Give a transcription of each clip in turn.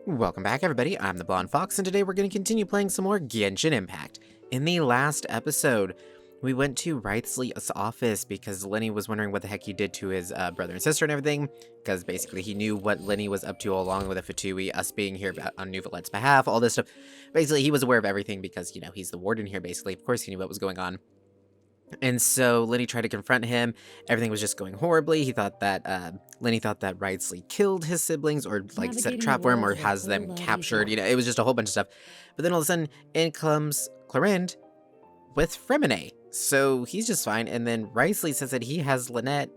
Welcome back, everybody. I'm the Blonde Fox, and today we're going to continue playing some more Genshin Impact. In the last episode, we went to Wrightsley's office because Lenny was wondering what the heck he did to his brother and sister and everything, because basically he knew what Lenny was up to all along with the Fatui, us being here on Nouvelette's behalf, all this stuff. Basically, he was aware of everything because, he's the warden here, basically. Of course, he knew what was going on. And so Lenny tried to confront him. Everything was just going horribly. He thought that Lenny thought that Wrightsley killed his siblings or like set a trap for him or has them captured. It was just a whole bunch of stuff. But then all of a sudden, in comes Clarinde with Fremine. So he's just fine. And then Wrightsley says that he has Lynette,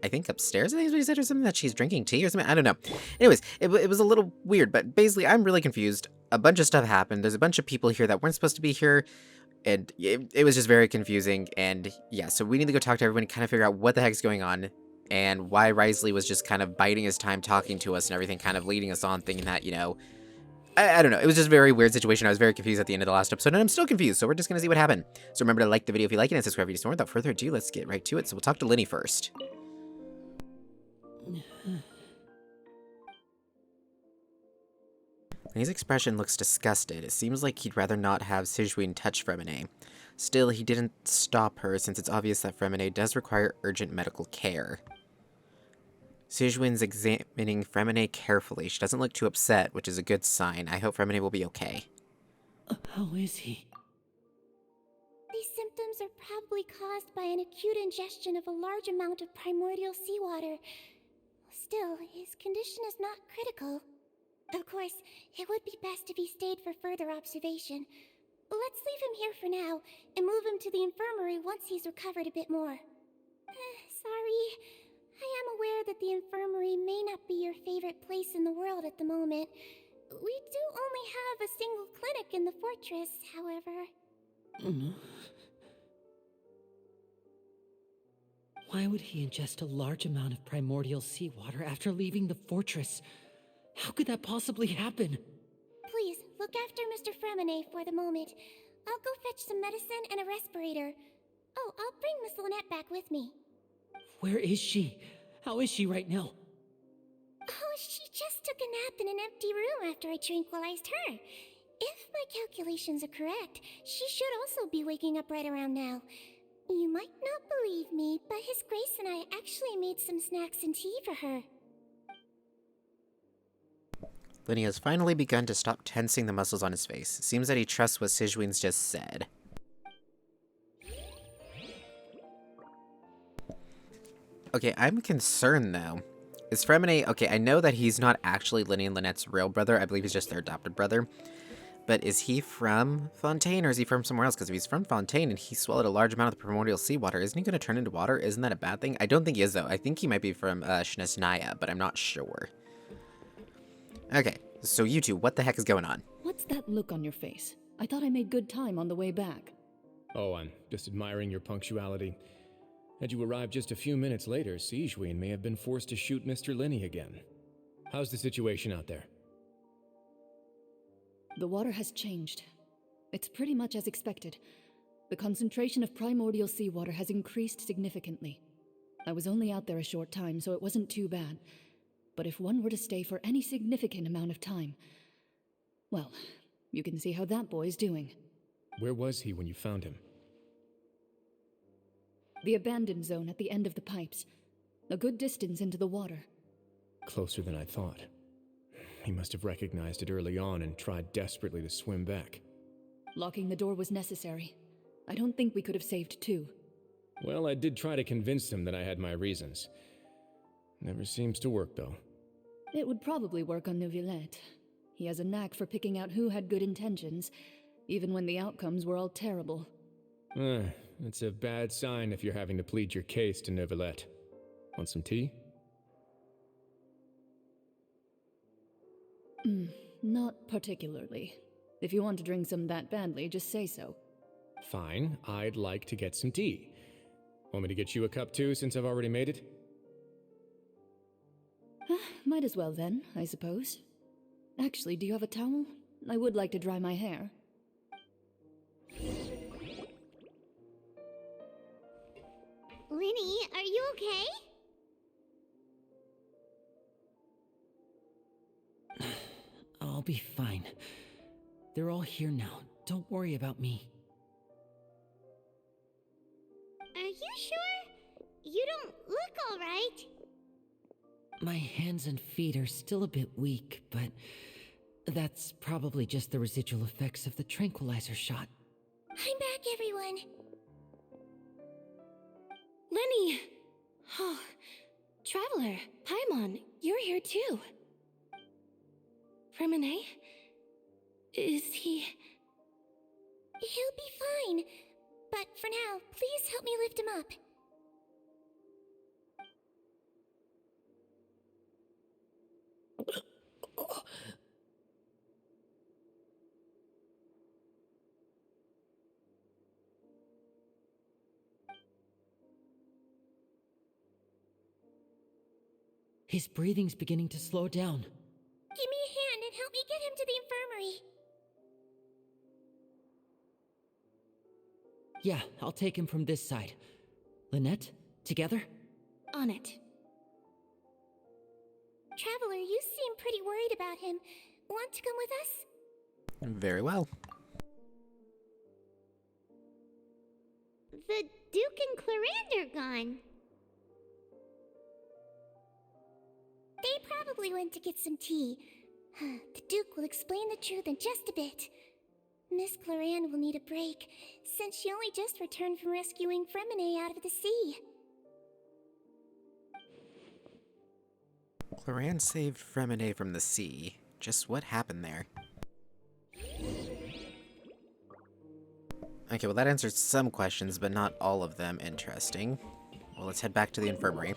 I think upstairs, I think is what he said, or something, that she's drinking tea or something. I don't know. Anyways, it was a little weird, but basically I'm really confused. A bunch of stuff happened. There's a bunch of people here that weren't supposed to be here. And it was just very confusing, and yeah, so we need to go talk to everyone and kind of figure out what the heck's going on, and why Wrightsley was just kind of biding his time talking to us and everything, kind of leading us on, thinking that, I don't know, it was just a very weird situation. I was very confused at the end of the last episode, and I'm still confused, so we're just gonna see what happened. So remember to like the video if you like it, and subscribe if you just want. Without further ado, let's get right to it. So we'll talk to Lenny first. His expression looks disgusted. It seems like he'd rather not have Sigewinne touch Fremine. Still, he didn't stop her since it's obvious that Fremine does require urgent medical care. Sigewinne's examining Fremine carefully. She doesn't look too upset, which is a good sign. I hope Fremine will be okay. How is he? These symptoms are probably caused by an acute ingestion of a large amount of primordial seawater. Still, his condition is not critical. Of course, it would be best if he stayed for further observation. Let's leave him here for now, and move him to the infirmary once he's recovered a bit more. Sorry. I am aware that the infirmary may not be your favorite place in the world at the moment. We do only have a single clinic in the fortress, however. Why would he ingest a large amount of primordial seawater after leaving the fortress? How could that possibly happen? Please, look after Mr. Fremine for the moment. I'll go fetch some medicine and a respirator. Oh, I'll bring Miss Lynette back with me. Where is she? How is she right now? Oh, she just took a nap in an empty room after I tranquilized her. If my calculations are correct, she should also be waking up right around now. You might not believe me, but His Grace and I actually made some snacks and tea for her. Lenny has finally begun to stop tensing the muscles on his face. It seems that he trusts what Sigewinne's just said. Okay, I'm concerned though. Is Fremine... Okay, I know that he's not actually Lenny and Lynette's real brother. I believe he's just their adopted brother. But is he from Fontaine or is he from somewhere else? Because if he's from Fontaine and he swallowed a large amount of the primordial seawater, isn't he going to turn into water? Isn't that a bad thing? I don't think he is though. I think he might be from Shnesnaya, but I'm not sure. Okay, so you two, what the heck is going on? What's that look on your face? I thought I made good time on the way back. Oh, I'm just admiring your punctuality. Had you arrived just a few minutes later, Sigewinne may have been forced to shoot Mr. Lenny again. How's the situation out there? The water has changed. It's pretty much as expected. The concentration of primordial seawater has increased significantly. I was only out there a short time, so it wasn't too bad. But if one were to stay for any significant amount of time, well, you can see how that boy's doing. Where was he when you found him? The abandoned zone at the end of the pipes. A good distance into the water. Closer than I thought. He must have recognized it early on and tried desperately to swim back. Locking the door was necessary. I don't think we could have saved two. Well, I did try to convince him that I had my reasons. Never seems to work, though. It would probably work on Nouvelette. He has a knack for picking out who had good intentions, even when the outcomes were all terrible. It's a bad sign if you're having to plead your case to Nouvelette. Want some tea? Not particularly. If you want to drink some that badly, just say so. Fine, I'd like to get some tea. Want me to get you a cup too, since I've already made it? Might as well then, I suppose. Actually, do you have a towel? I would like to dry my hair. Lenny, are you okay? I'll be fine. They're all here now. Don't worry about me. Are you sure? You don't look alright. My hands and feet are still a bit weak, but that's probably just the residual effects of the tranquilizer shot. I'm back, everyone. Lenny! Oh, Traveler, Paimon, you're here too. Fremine? Is he... He'll be fine. But for now, please help me lift him up. His breathing's beginning to slow down. Give me a hand and help me get him to the infirmary. Yeah, I'll take him from this side. Lynette, together? On it. Traveler, you seem pretty worried about him. Want to come with us? Very well. The Duke and Clarande are gone. They probably went to get some tea. The Duke will explain the truth in just a bit. Miss Clarande will need a break, since she only just returned from rescuing Fremine out of the sea. Clarande saved Fremine from the sea. Just what happened there? Okay, well that answers some questions, but not all of them. Interesting. Well, let's head back to the infirmary.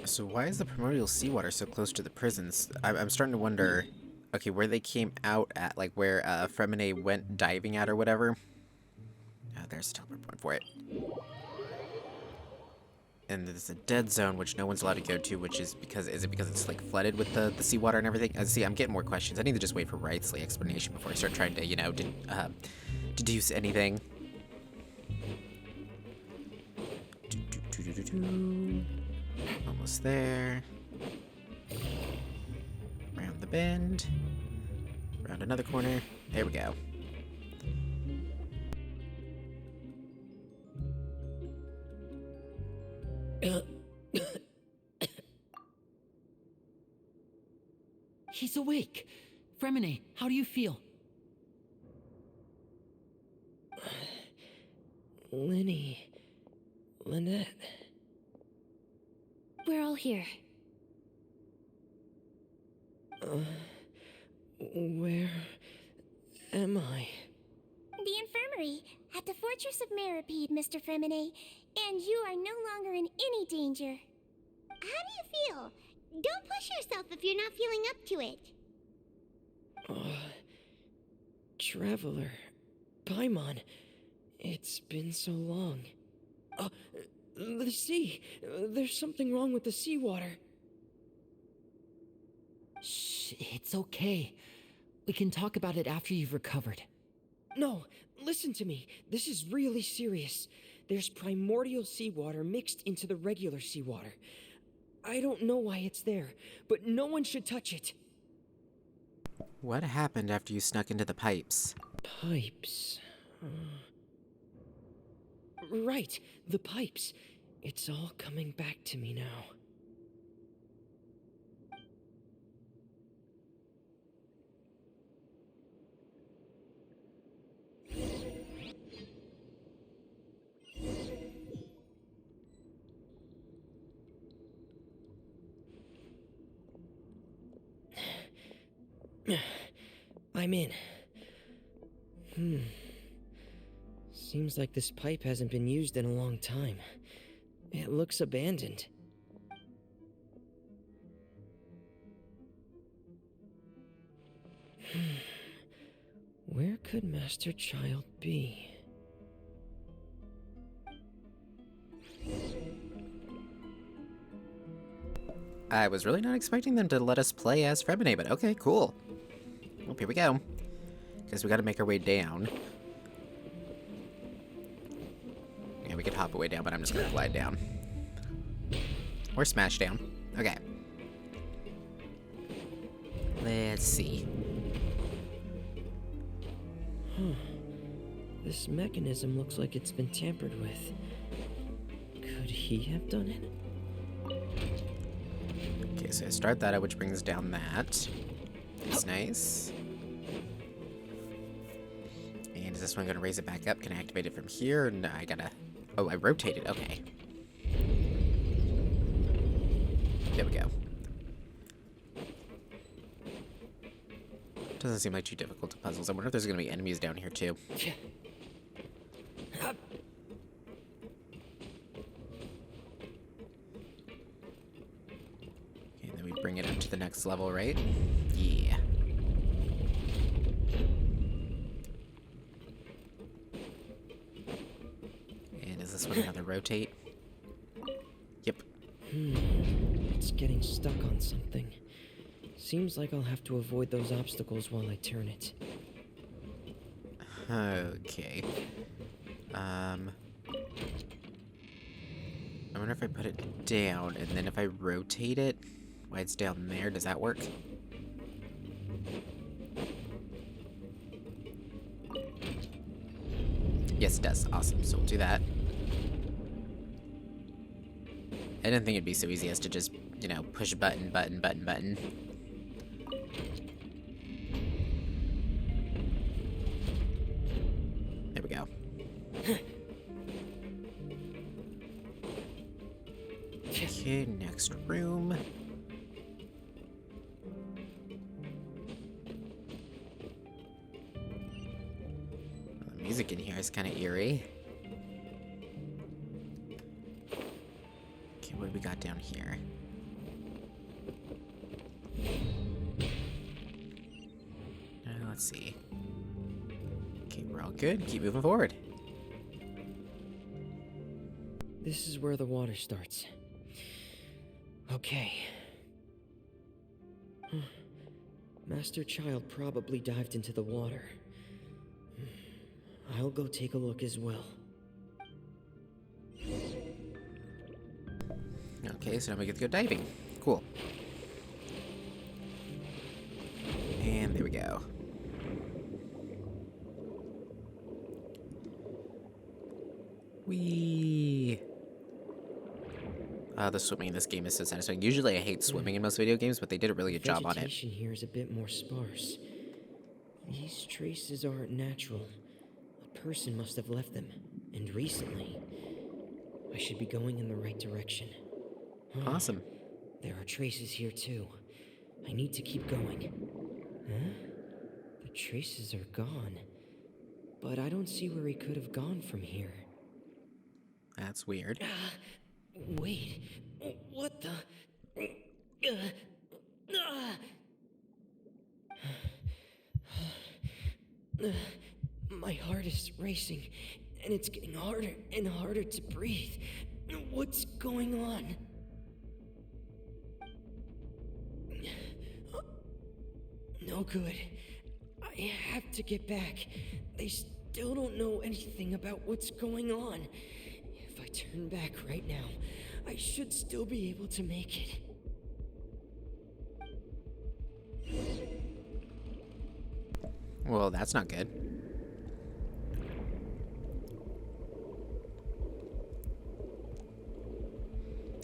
So why is the primordial seawater so close to the prisons? I'm starting to wonder, okay, where they came out at, like where Fremine went diving at or whatever. There's a teleport point for it. And there's a dead zone which no one's allowed to go to, which is because it's like flooded with the seawater and everything? See, I'm getting more questions. I need to just wait for Wrightsley explanation before I start trying to, you know, deduce anything. Almost there. Around the bend. Around another corner. There we go. He's awake. Fremine, how do you feel? Lenny. Lynette. We're all here. Where am I? The infirmary, at the Fortress of Meripede, Mr. Fremine, and you are no longer in any danger. How do you feel? Don't push yourself if you're not feeling up to it. Traveler. Paimon. It's been so long. The sea. There's something wrong with the seawater. Shh, it's okay. We can talk about it after you've recovered. No, listen to me. This is really serious. There's primordial seawater mixed into the regular seawater. I don't know why it's there, but no one should touch it. What happened after you snuck into the pipes? Pipes. Right, the pipes. It's all coming back to me now. I'm in. Seems like this pipe hasn't been used in a long time. It looks abandoned. Where could Master Child be? I was really not expecting them to let us play as Fremine, but okay, cool. Well, here we go. Guess we gotta make our way down. Yeah, we could hop our way down, but I'm just gonna glide down. Or smash down. Okay. Let's see. This mechanism looks like it's been tampered with. Could he have done it? Okay, so I start that out, which brings down that. That's nice. And is this one gonna raise it back up? Can I activate it from here? No, I gotta... Oh, I rotated. Okay. There we go. Doesn't seem like too difficult to puzzles. I wonder if there's gonna be enemies down here too. Okay, and then we bring it up to the next level, right? Yeah. And is this one another rotate? Yep. It's getting stuck on something. Seems like I'll have to avoid those obstacles while I turn it. Okay. I wonder if I put it down, and then if I rotate it while it's down there, does that work? Yes, it does. Awesome. So we'll do that. I didn't think it'd be so easy as to just, you know, push button, button, button, button. There we go. Okay, next room. The music in here is kind of eerie. Okay, what do we got down here? Let's see. Okay, we're all good. Keep moving forward. This is where the water starts. Okay. Master Child probably dived into the water. I'll go take a look as well. Okay, so now we get to go diving. Cool. And there we go. Whee! The swimming in this game is so satisfying. Usually I hate swimming in most video games, but they did a really good job on it. Vegetation here is a bit more sparse. These traces aren't natural. A person must have left them, and recently. I should be going in the right direction. Awesome. There are traces here too. I need to keep going. Huh? The traces are gone. But I don't see where he could have gone from here. That's weird. Wait, what the? My heart is racing, and it's getting harder and harder to breathe. What's going on? No good. I have to get back. They still don't know anything about what's going on. If I turn back right now, I should still be able to make it. Well, that's not good.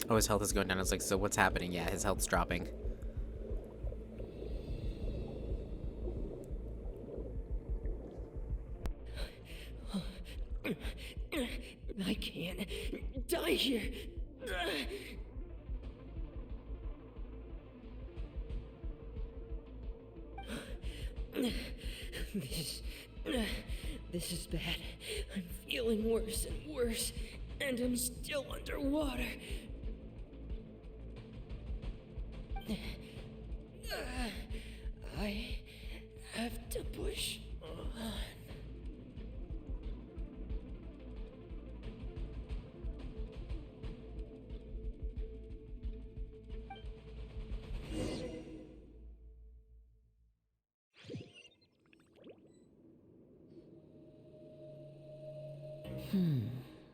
Oh, his health is going down. I was like, so what's happening? Yeah, his health's dropping. I can't die here. This is bad. I'm feeling worse and worse, and I'm still underwater. I have to push on.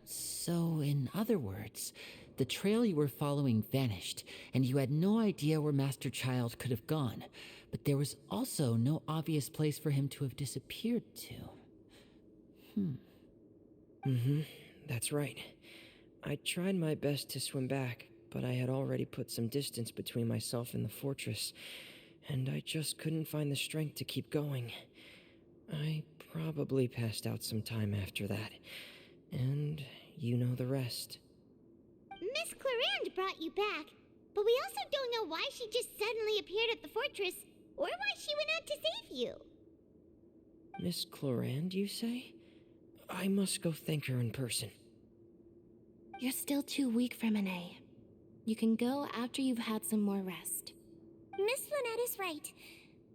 So, in other words, the trail you were following vanished, and you had no idea where Master Child could have gone. But there was also no obvious place for him to have disappeared to. That's right. I tried my best to swim back, but I had already put some distance between myself and the fortress, and I just couldn't find the strength to keep going. I probably passed out some time after that, and you know the rest. Miss Clarande brought you back, but we also don't know why she just suddenly appeared at the fortress, or why she went out to save you. Miss Clarande, you say? I must go thank her in person. You're still too weak for Monet. You can go after you've had some more rest. Miss Lynette is right.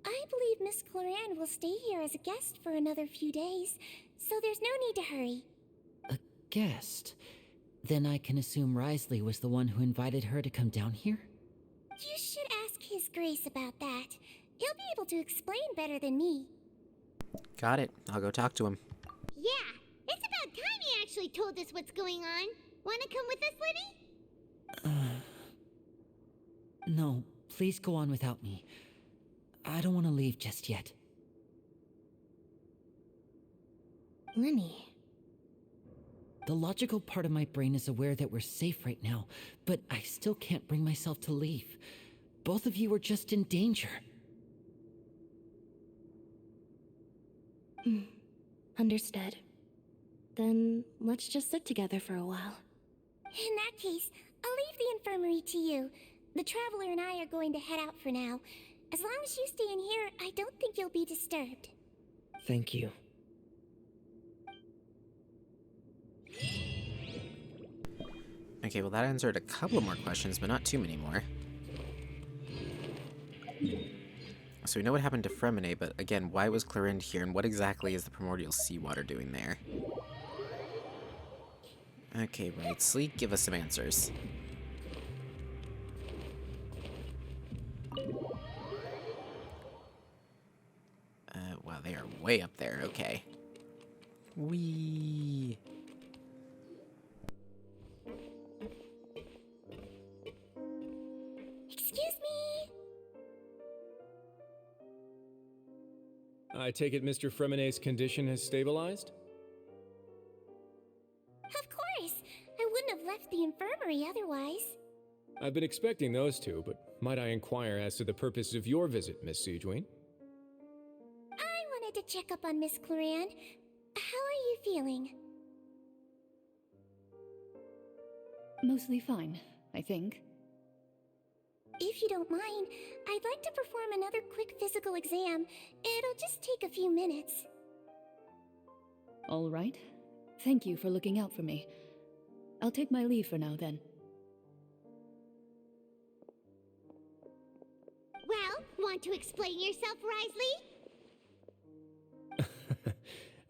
I believe Miss Clarande will stay here as a guest for another few days, so there's no need to hurry. A guest? Then I can assume Risley was the one who invited her to come down here? You should ask His Grace about that. He'll be able to explain better than me. Got it. I'll go talk to him. Yeah, it's about time he actually told us what's going on. Wanna come with us, Lenny? No, please go on without me. I don't want to leave just yet. Lenny. The logical part of my brain is aware that we're safe right now, but I still can't bring myself to leave. Both of you are just in danger. Understood. Then let's just sit together for a while. In that case, I'll leave the infirmary to you. The Traveler and I are going to head out for now. As long as you stay in here, I don't think you'll be disturbed. Thank you. Okay, well that answered a couple more questions, but not too many more. So we know what happened to Fremine, but again, why was Clarinde here, and what exactly is the primordial seawater doing there? Okay, Wrightsley, give us some answers. Wow, they are way up there, okay. Whee! Excuse me? I take it Mr. Fremine's condition has stabilized? Of course. I wouldn't have left the infirmary otherwise. I've been expecting those two, but might I inquire as to the purpose of your visit, Miss Siegewien? I wanted to check up on Miss Clarande. How are you feeling? Mostly fine, I think. If you don't mind, I'd like to perform another quick physical exam. It'll just take a few minutes. All right. Thank you for looking out for me. I'll take my leave for now, then. Well, want to explain yourself, Risley?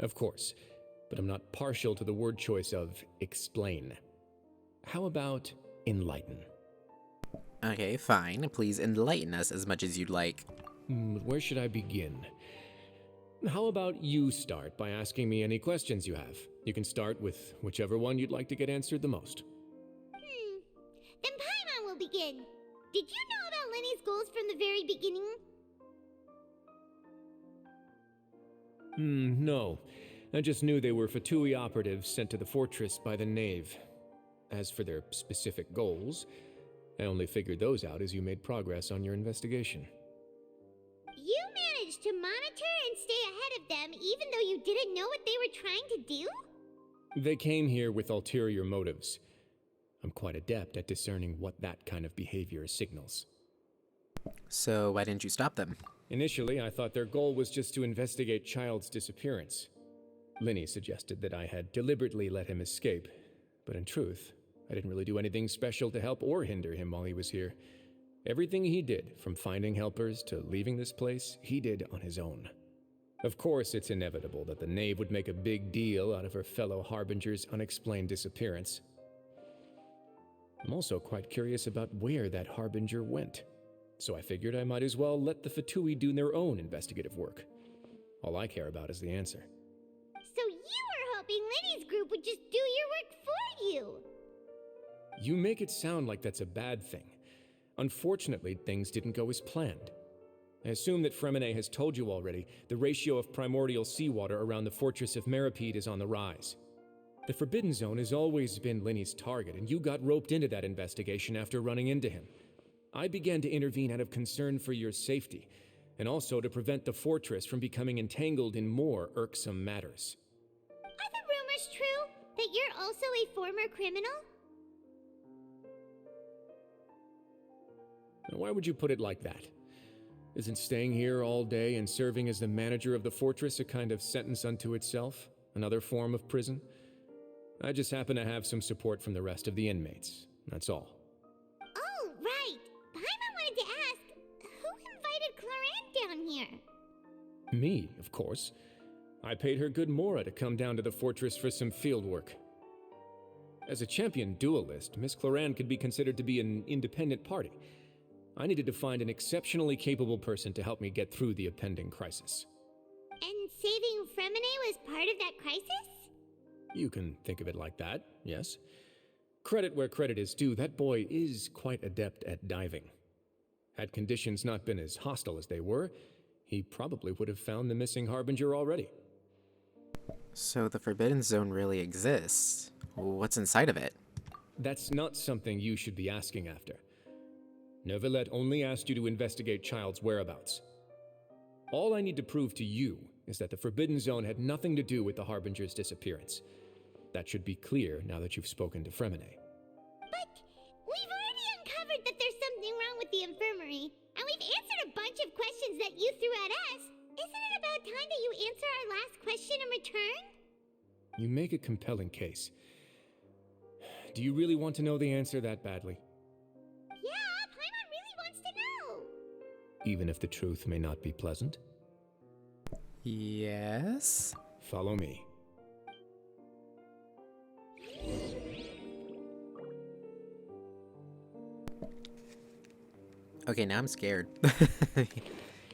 Of course, but I'm not partial to the word choice of explain. How about enlighten? Okay, fine. Please enlighten us as much as you'd like. Where should I begin? How about you start by asking me any questions you have? You can start with whichever one you'd like to get answered the most. Then Paimon will begin. Did you know about Lenny's goals from the very beginning? No. I just knew they were Fatui operatives sent to the fortress by the Knave. As for their specific goals, I only figured those out as you made progress on your investigation. You managed to monitor and stay ahead of them even though you didn't know what they were trying to do? They came here with ulterior motives. I'm quite adept at discerning what that kind of behavior signals. So why didn't you stop them? Initially, I thought their goal was just to investigate Child's disappearance. Linny suggested that I had deliberately let him escape, but in truth, I didn't really do anything special to help or hinder him while he was here. Everything he did, from finding helpers to leaving this place, he did on his own. Of course, it's inevitable that the Knave would make a big deal out of her fellow Harbinger's unexplained disappearance. I'm also quite curious about where that Harbinger went, so I figured I might as well let the Fatui do their own investigative work. All I care about is the answer. So you were hoping Lenny's group would just do your work for you? You make it sound like that's a bad thing. Unfortunately, things didn't go as planned. I assume that Fremine has told you already, the ratio of primordial seawater around the fortress of Meripede is on the rise. The Forbidden Zone has always been Linny's target, and you got roped into that investigation after running into him. I began to intervene out of concern for your safety, and also to prevent the fortress from becoming entangled in more irksome matters. Are the rumors true that you're also a former criminal? Now, why would you put it like that? Isn't staying here all day and serving as the manager of the fortress a kind of sentence unto itself? Another form of prison? I just happen to have some support from the rest of the inmates. That's all. Oh, right. Paimon wanted to ask, who invited Cloran down here? Me, of course. I paid her good mora to come down to the fortress for some field work. As a champion duelist, Miss Cloran could be considered to be an independent party. I needed to find an exceptionally capable person to help me get through the impending crisis. And saving Fremine was part of that crisis? You can think of it like that, yes. Credit where credit is due, that boy is quite adept at diving. Had conditions not been as hostile as they were, he probably would have found the missing Harbinger already. So the Forbidden Zone really exists. What's inside of it? That's not something you should be asking after. Neuvillette only asked you to investigate Child's whereabouts. All I need to prove to you is that the Forbidden Zone had nothing to do with the Harbinger's disappearance. That should be clear now that you've spoken to Fremine. But we've already uncovered that there's something wrong with the infirmary, and we've answered a bunch of questions that you threw at us. Isn't it about time that you answer our last question in return? You make a compelling case. Do you really want to know the answer that badly? Yeah, Paimon really wants to know. Even if the truth may not be pleasant? Yes? Follow me. Okay, now I'm scared.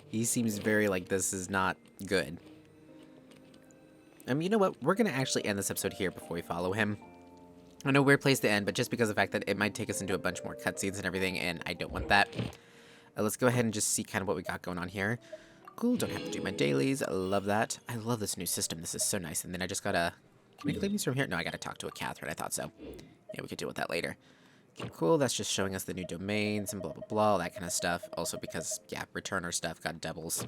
He seems very like this is not good. You know what? We're gonna actually end this episode here before we follow him. I know weird place to end, but just because of the fact that it might take us into a bunch more cutscenes and everything, and I don't want that. Let's go ahead and just see kind of what we got going on here. Cool, don't have to do my dailies. I love that. I love this new system. This is so nice. And then I just gotta... Can I claim these from here? No, I gotta talk to a Catherine. I thought so. Yeah, we could deal with that later. Okay, cool. That's just showing us the new domains and blah, blah, blah, all that kind of stuff. Also because, yeah, returner stuff got doubles.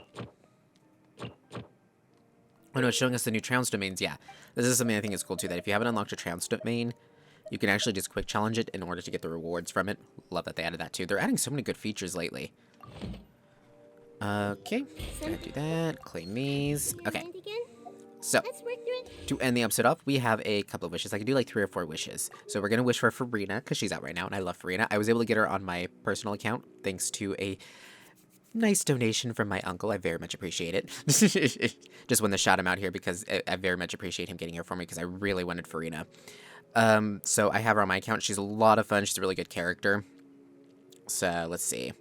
Oh, no, it's showing us the new Trounce domains. Yeah, this is something I think is cool, too, that if you haven't unlocked a Trounce domain, you can actually just quick challenge it in order to get the rewards from it. Love that they added that, too. They're adding so many good features lately. Okay, gotta do that. Claim these. Okay. So, to end the episode off, we have a couple of wishes. I can do like 3 or 4 wishes. So we're gonna wish for Farina, because she's out right now, and I love Farina. I was able to get her on my personal account, thanks to a nice donation from my uncle. I very much appreciate it. Just wanted to shout him out here, because I very much appreciate him getting her for me, because I really wanted Farina. So I have her on my account. She's a lot of fun. She's a really good character. So, let's see.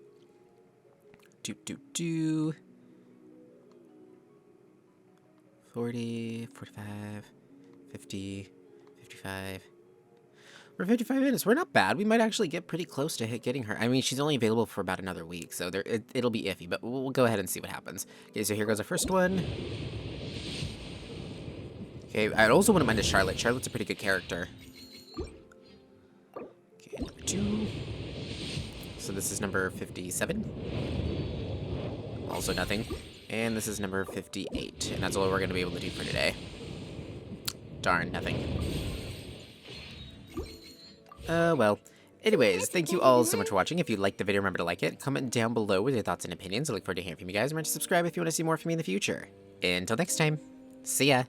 40, 45, 50, 55. We're 55 minutes. We're not bad. We might actually get pretty close to getting her. I mean, she's only available for about another week, so it'll be iffy, but we'll go ahead and see what happens. Okay, so here goes our first one. Okay, I also wouldn't mind a Charlotte. Charlotte's a pretty good character. Okay, number 2. So this is number 57. Also nothing. And this is number 58. And that's all we're going to be able to do for today. Darn, nothing. Well. Anyways, thank you all so much for watching. If you liked the video, remember to like it. Comment down below with your thoughts and opinions. I look forward to hearing from you guys. Remember to subscribe if you want to see more from me in the future. Until next time, see ya!